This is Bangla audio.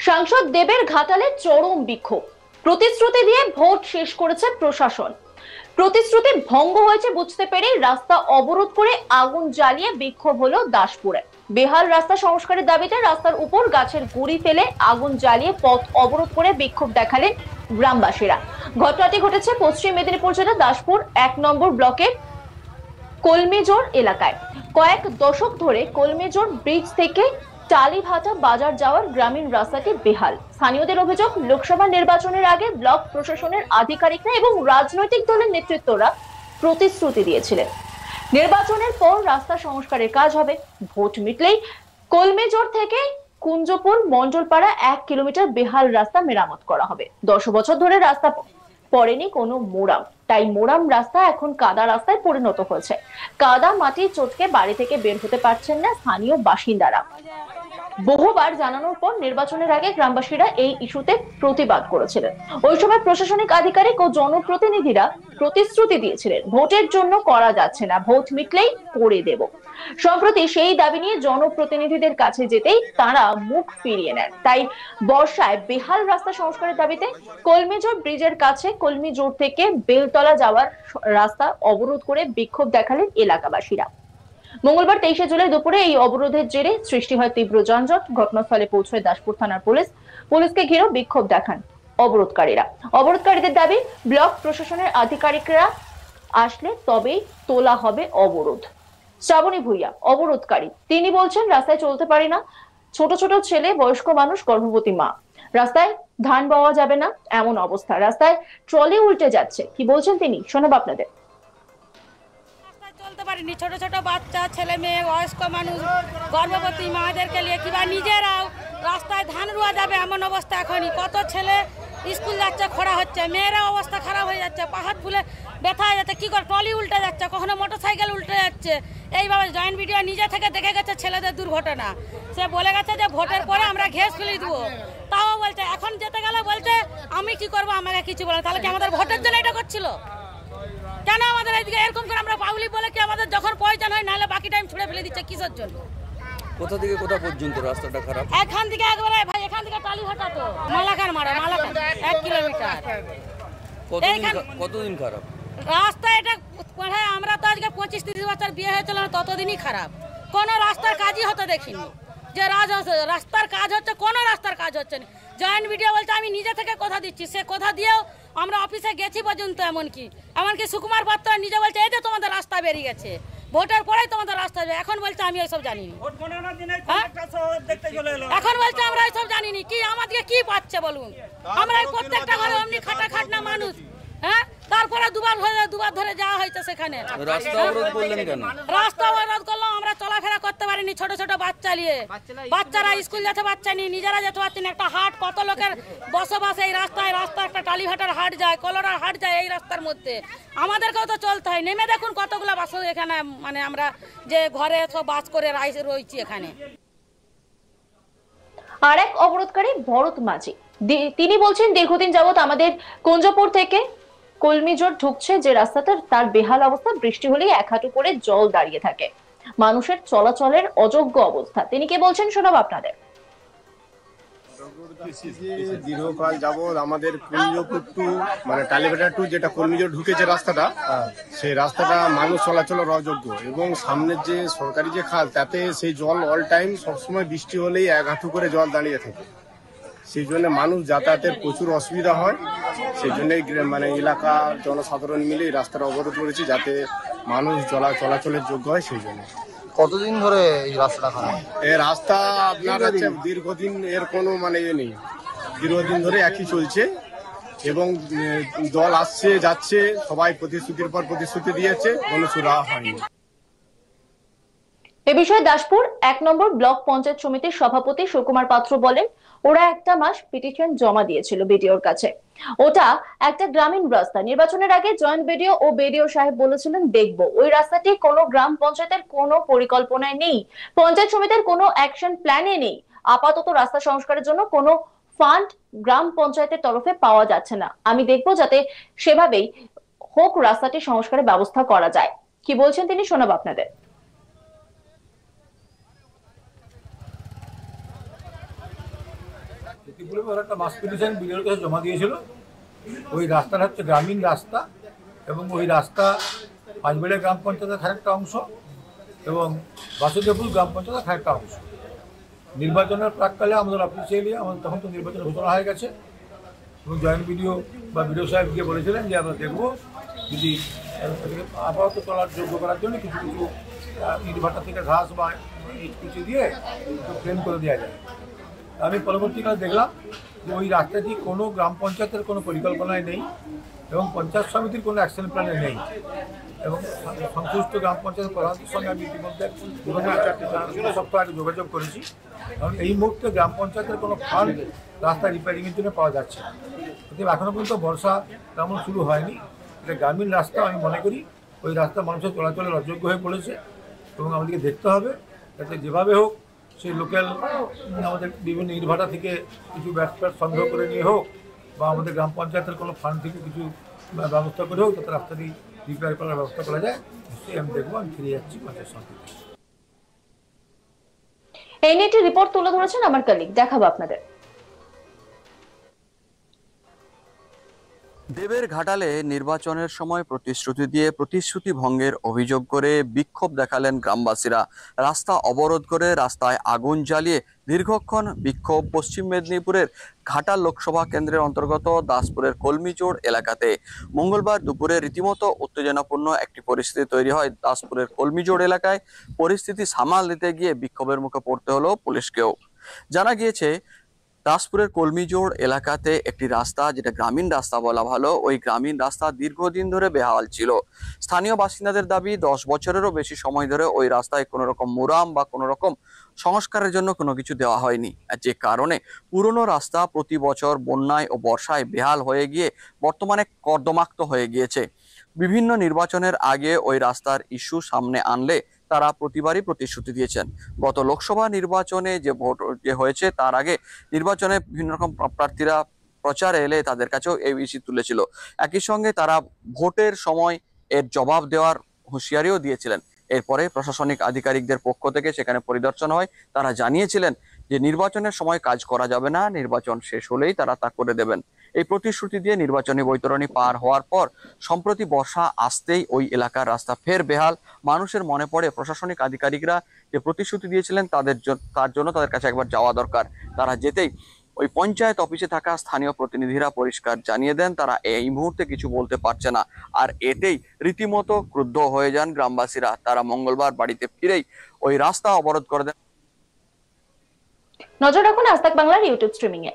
সাংসদ দেবের ঘাটালে চরম বিক্ষোভ। প্রতিশ্রুতি দিয়ে ভোট শেষ করেছে প্রশাসন। প্রতিশ্রুতি ভঙ্গ হয়েছে বুঝতে পেরে রাস্তা অবরোধ করে আগুন জ্বালিয়ে বিক্ষোভ হলো দাসপুরে। বেহাল রাস্তা সংস্কারের দাবিতে রাস্তার উপর গাছের গুড়ি ফেলে আগুন জ্বালিয়ে পথ অবরোধ করে বিক্ষোভ দেখালেন গ্রামবাসীরা। ঘটনাটি ঘটেছে পশ্চিম মেদিনীপুর জেলার দাসপুর ১ নম্বর ব্লকের কলমিজোর এলাকায়। কয়েক দশক ধরে কলমিজোর ব্রিজ থেকে টালিভাটা বাজার যাওয়ার গ্রামীণ রাস্তাটি বেহাল। স্থানীয়দের অভিযোগ, লোকসভা নির্বাচনের আগে ব্লক প্রশাসনের আধিকারিকরা এবং রাজনৈতিক দলের নেতৃত্বরা প্রতিশ্রুতি দিয়েছিলেন নির্বাচনের পর রাস্তা সংস্কারের কাজ হবে। ভোট মিটলেই কলমেজোর থেকে কুঞ্জপুর মন্ডলপাড়া ১ কিলোমিটার বেহাল রাস্তা মেরামত করা হবে। ১০ বছর ধরে রাস্তা পড়েনি কোনো মোড়াম, তাই মোড়াম রাস্তা এখন কাদা রাস্তায় পরিণত হয়েছে। কাদা মাটি চটকে বাড়ি থেকে বের হতে পারছেন না স্থানীয় বাসিন্দারা। বহুবার জানানোর পর নির্বাচনের আগে গ্রামবাসীরা এই ইস্যুতে প্রতিবাদ করেছিলেন। ওই সময় প্রশাসনিক আধিকারিক ও জনপ্রতিনিধিরা প্রতিশ্রুতি দিয়েছিলেন ভোটের জন্য করা যাচ্ছে না, ভোট মিটলেই করে দেব। সম্প্রতি সেই দাবি নিয়ে জনপ্রতিনিধিদের কাছে যেতেই তারা মুখ ফিরিয়ে নেন। তাই বর্ষায় বেহাল রাস্তা সংস্কারের দাবিতে কলমিজোর ব্রিজের কাছে কলমিজোর থেকে বেলতলা যাওয়ার রাস্তা অবরোধ করে বিক্ষোভ দেখালেন এলাকাবাসীরা। মঙ্গলবার ২৩শে জুলাই দুপুরে এই অবরোধের জেরে সৃষ্টি হয় তীব্র যানজট। ঘটনাস্থলে পৌঁছয় দাসপুর থানার পুলিশকে ঘিরে বিক্ষোভ দেখান অবরোধকারীরা। অবরোধকারীদের দাবি, ব্লক প্রশাসনের আধিকারিকরা আসলে তবেই তোলা হবে অবরোধ। শ্রাবণী ভূঁইয়া অবরোধকারী, তিনি বলছেন রাস্তায় চলতে পারি না, ছোট ছোট ছেলে, বয়স্ক মানুষ, গর্ভবতী মা। রাস্তায় ধান পাওয়া যাবে না এমন অবস্থা, রাস্তায় ট্রলি উল্টে যাচ্ছে। কি বলছেন তিনি, শোনাবো আপনাদের। চলতে পারিনি, ছোট ছোট বাচ্চা, ছেলে মেয়ে, বয়স্ক মানুষ, গর্ভবতী মাদেরকে নিয়ে কিংবা নিজেরাও রাস্তায় ধান রোয়া যাবে এমন অবস্থা এখনই। কত ছেলে স্কুল যাচ্ছে, খরা হচ্ছে, মেয়েরা অবস্থা খারাপ হয়ে যাচ্ছে, পাহাড় ফুলে ব্যথা হয়ে যাচ্ছে। কি করে ট্রলি উল্টে যাচ্ছে, কখনো মোটরসাইকেল উল্টে যাচ্ছে। এইভাবে জয়েন্ট ভিডিও নিজে থেকে দেখে গেছে ছেলেদের দুর্ঘটনা। সে বলে গেছে যে ভোটের পরে আমরা ঘেস ফেলে দেবো, তাও বলছে এখন যেতে গেলে বলছে আমি কি করবো, আমাকে কিছু বলে। তাহলে কি আমাদের ভোটের জন্য এটা করছিল? কেন আমাদের এইদিকে এরকম করে আমরা পাবলিক বলে কি আমাদের যখন প্রয়োজন হয় নাহলে বাকি টাইম ছুড়ে ফেলে দিচ্ছে কিসের জন্য? কোথা থেকে কোথা পর্যন্ত রাস্তাটা খারাপ? এখান থেকে একবারে ভাই, এখান থেকে টালিভাটা তো মালাকান ১ কিলোমিটার। কতদিন খারাপ রাস্তা? এটা আমরা তো আজকে ২৫-৩০ বছর বিয়ে হয়েছিল না, ততদিনই খারাপ। কোনো রাস্তার কাজই হতে দেখিনি। যে রাস্তার কাজ হচ্ছে, কোনো রাস্তার কাজ হচ্ছে না। জয়েন্ট ভিডিও বলছে আমি নিজে থেকে কথা দিচ্ছি, সে কথা দিয়েও আমরা অফিসে গেছি পর্যন্ত। এমনকি সুকুমার পাত্র নিজে বলছে এই যে তোমাদের রাস্তা বেরিয়ে গেছে, ভোটের পরেই তোমাদের রাস্তা। এখন বলছে আমি ওইসব জানিনি। এখন বলছে আমরা ওইসব জানিনি। কি আমাদেরকে কি পাচ্ছে বলুন? আমরা প্রত্যেকটা ঘরে অমনি খাটাখাট না মানুষ। হ্যাঁ, তারপরে দুবার ধরে যাওয়া হয়েছে সেখানে। রাস্তা অবরোধ করলেন কেন? রাস্তা অবরোধ করলাম, আমরা চলাফেরা করতে পারিনি। ছোট ছোট বাচ্চা নিয়ে, বাচ্চারা স্কুল যেতে পারছে না, নিজেরা যেতে পারছে না। একটা হাট, কত লোকের বসবাস এই রাস্তায়। রাস্তা একটা টালিভাটার হাট যায়, কলোরার হাট যায় এই রাস্তার মধ্যে। আমাদেরকেও তো চলতে হয়। নেমে দেখুন কতগুলো বাস এখানে, মানে আমরা যে ঘরে সব বাস করে রয়েছি এখানে। আর এক অবরোধকারী ভরত মাঝি, তিনি বলছেন দীর্ঘদিন যাবত আমাদের কুঞ্জপুর থেকে কলমিজোর ঢুকছে যে রাস্তাটা, তার বেহাল অবস্থা। বৃষ্টি হলেই ১ হাঁটু করে জল দাঁড়িয়ে থাকে, মানুষের চলাচলের অযোগ্য অবস্থা। তিনি কে বলছেন শোনাবো আপনাদের। দীর্ঘকাল যাবৎ আমাদের কুঞ্জপুর টু মানে টালিভাটা টু যেটা কলমিজোর ঢুকেছে রাস্তাটা, সেই রাস্তাটা মানুষ চলাচলের অযোগ্য। এবং সামনের যে সরকারি যে খাল, তাতে সেই জল অল টাইম সবসময় বৃষ্টি হলেই ১ হাঁটু করে জল দাঁড়িয়ে থাকে। সেই জন্য মানুষ যাতায়াতের প্রচুর অসুবিধা হয়। সেই জন্যই মানে এলাকার জনসাধারণ মিলে রাস্তাটা অবরোধ করেছি, যাতে মানুষ চলাচলের যোগ্য হয়। সেই জন্য। কতদিন ধরে এই রাস্তাটা খারাপ? এই রাস্তা আপনার হচ্ছে দীর্ঘদিন, এর কোনো মানে নেই, দীর্ঘদিন ধরে একই চলছে। এবং দল আসছে যাচ্ছে, সবাই প্রতিশ্রুতির পর প্রতিশ্রুতি দিয়েছে, কোনো সুরাহা হয়নি। এ বিষয়ে দাসপুর ১ নম্বর ব্লক পঞ্চায়েত সমিতির সভাপতি সুকুমার পাত্র বলেন, ওরা ১টা মাস পিটিশন জমা দিয়েছিল বিডিওর কাছে। ওটা একটা গ্রামীণ রাস্তা। নির্বাচনের আগে জয়েন্ট বিডিও ও বিডিও সাহেব বলেছিলেন দেখবো। ওই রাস্তাটি কোনো গ্রাম পঞ্চায়েতের কোনো পরিকল্পনায় নেই, পঞ্চায়েত সমিতির কোনো অ্যাকশন প্ল্যানে নেই। আপাতত রাস্তা সংস্কারের জন্য কোনো ফান্ড গ্রাম পঞ্চায়েতের তরফে পাওয়া যাচ্ছে না। আমি দেখবো যাতে সেভাবেই হোক রাস্তাটি সংস্কারের ব্যবস্থা করা যায়। কি বলছেন তিনি, শোনাবো আপনাদের। ক্ষতিপূরণ ওরা একটা মাস পিটিশন বিডিওর কাছে জমা দিয়েছিল। ওই রাস্তাটা হচ্ছে গ্রামীণ রাস্তা এবং ওই রাস্তা পাঁচবেড়িয়া গ্রাম পঞ্চায়েতের খানিকটা অংশ এবং বাসুদেবপুর গ্রাম পঞ্চায়েতের খানিকটা অংশ। নির্বাচনের প্রাককালে আমাদের অফিসিয়ালি আমাদের তখন তো নির্বাচনের ঘোষণা হয়ে গেছে এবং জয়েন্ট বিডিও বা বিডিও সাহেব গিয়ে বলেছিলেন যে আমরা দেখবো যদি আপাতত চলার যোগ্য করার জন্য কিছু কিছু ইটভাটা থেকে ঘাস বা ইট কিছু দিয়ে প্লেন করে দেওয়া যায়। আমি পরবর্তীকালে দেখলাম যে ওই রাস্তাটি কোনো গ্রাম পঞ্চায়েতের কোনো পরিকল্পনায় নেই এবং পঞ্চায়েত সমিতির কোনো অ্যাকশন প্ল্যানে নেই এবং সংশ্লিষ্ট গ্রাম পঞ্চায়েত প্রধানদের সঙ্গে আমি ইতিমধ্যে 2 সপ্তাহ আগে যোগাযোগ করেছি। কারণ এই মুহূর্তে গ্রাম পঞ্চায়েতের কোনো ফান্ড রাস্তা রিপেয়ারিংয়ের জন্য পাওয়া যাচ্ছে না। কিন্তু এখনও পর্যন্ত বর্ষা তেমন শুরু হয়নি। এটা গ্রামীণ রাস্তা, আমি মনে করি ওই রাস্তা মানুষের চলাচলের অযোগ্য হয়ে পড়েছে এবং আমাদেরকে দেখতে হবে যাতে যেভাবে হোক সেই লোকাল আমাদের বিভিন্ন ইটভাটা থেকে কিছু ব্যাট সংগ্রহ করে নিয়ে হোক বা আমাদের গ্রাম পঞ্চায়েতের কোনো ফান্ড থেকে কিছু ব্যবস্থা করে হোক যাতে রাস্তাটি রিপেয়ার করার ব্যবস্থা করা যায়। নিশ্চয়ই আমি দেখবো, আমি ফিরে যাচ্ছি পঞ্চায়েত সমিতিতে। এই নিয়ে একটি রিপোর্ট তুলে ধরেছেন আমার কলিগ, দেখাবো আপনাদের। দেবের ঘাটালে নির্বাচনের সময় প্রতিশ্রুতি দিয়ে প্রতিশ্রুতি ভঙ্গের অভিযোগ করে বিক্ষোভ দেখালেন গ্রামবাসীরা। রাস্তা অবরোধ করে রাস্তায় আগুন জ্বালিয়ে দীর্ঘক্ষণ বিক্ষোভ পশ্চিম মেদিনীপুরের ঘাটাল লোকসভা কেন্দ্রের অন্তর্গত দাসপুরের কলমিজোড় এলাকাতে। মঙ্গলবার দুপুরে রীতিমতো উত্তেজনাপূর্ণ একটি পরিস্থিতি তৈরি হয় দাসপুরের কলমিজোড় এলাকায়। পরিস্থিতি সামাল দিতে গিয়ে বিক্ষোভের মুখে পড়তে হলো পুলিশকেও। জানা গিয়েছে দাসপুরের কলমিজোড় এলাকাতে একটি রাস্তা, যেটা গ্রামীণ রাস্তা বলা ভালো, ওই গ্রামীণ রাস্তা দীর্ঘদিন ধরে বেহাল ছিল। স্থানীয় বাসিন্দাদের দাবি 10 বছরেরও বেশি সময় ধরে ওই রাস্তায় কোনো রকম মুরাম বা কোনো রকম সংস্কারের জন্য কোনো কিছু দেওয়া হয়নি, যে কারণে পুরনো রাস্তা প্রতি বছর বন্যায় ও বর্ষায় বেহাল হয়ে গিয়ে বর্তমানে কর্দমাক্ত হয়ে গিয়েছে। বিভিন্ন নির্বাচনের আগে ওই রাস্তার ইস্যু সামনে আনলে তারা প্রতিবারই প্রতিশ্রুতি দিয়েছেন। গত লোকসভা নির্বাচনে যে ভোট হয়েছে তার আগে নির্বাচনে বিভিন্ন রকম প্রার্থীরা প্রচারে এলে তাদের কাছেও এই ইস্যু তুলেছিল। একই সঙ্গে তারা ভোটের সময় এর জবাব দেওয়ার হুঁশিয়ারিও দিয়েছিলেন। এরপরে প্রশাসনিক আধিকারিকদের পক্ষ থেকে সেখানে পরিদর্শন হয়। তারা জানিয়েছিলেন যে নির্বাচনের সময় কাজ করা যাবে না, নির্বাচন শেষ হলেই তারা তা করে দেবেন। এই প্রতিশ্রুতি দিয়ে নির্বাচনী বৈতরণী পার হওয়ার পর সম্প্রতি বর্ষা আসতেই ওই এলাকার রাস্তা ফের বেহাল। মানুষের মনে পড়ে প্রশাসনিক আধিকারিকরা যে প্রতিশ্রুতি দিয়েছিলেন তার জন্য তাদের কাছে একবার যাওয়া দরকার। তারা যেতেই ওই পঞ্চায়েত অফিসে থাকা স্থানীয় প্রতিনিধিরা পরিষ্কার জানিয়ে দেন তারা এই মুহূর্তে কিছু বলতে পারছে না। আর এতেই রীতিমতো ক্রুদ্ধ হয়ে যান গ্রামবাসীরা। তারা মঙ্গলবার বাড়িতে ফিরেই ওই রাস্তা অবরোধ করে দেন। নজর রাখুন আজ তাক বাংলার ইউটিউব স্ট্রিমিং এ।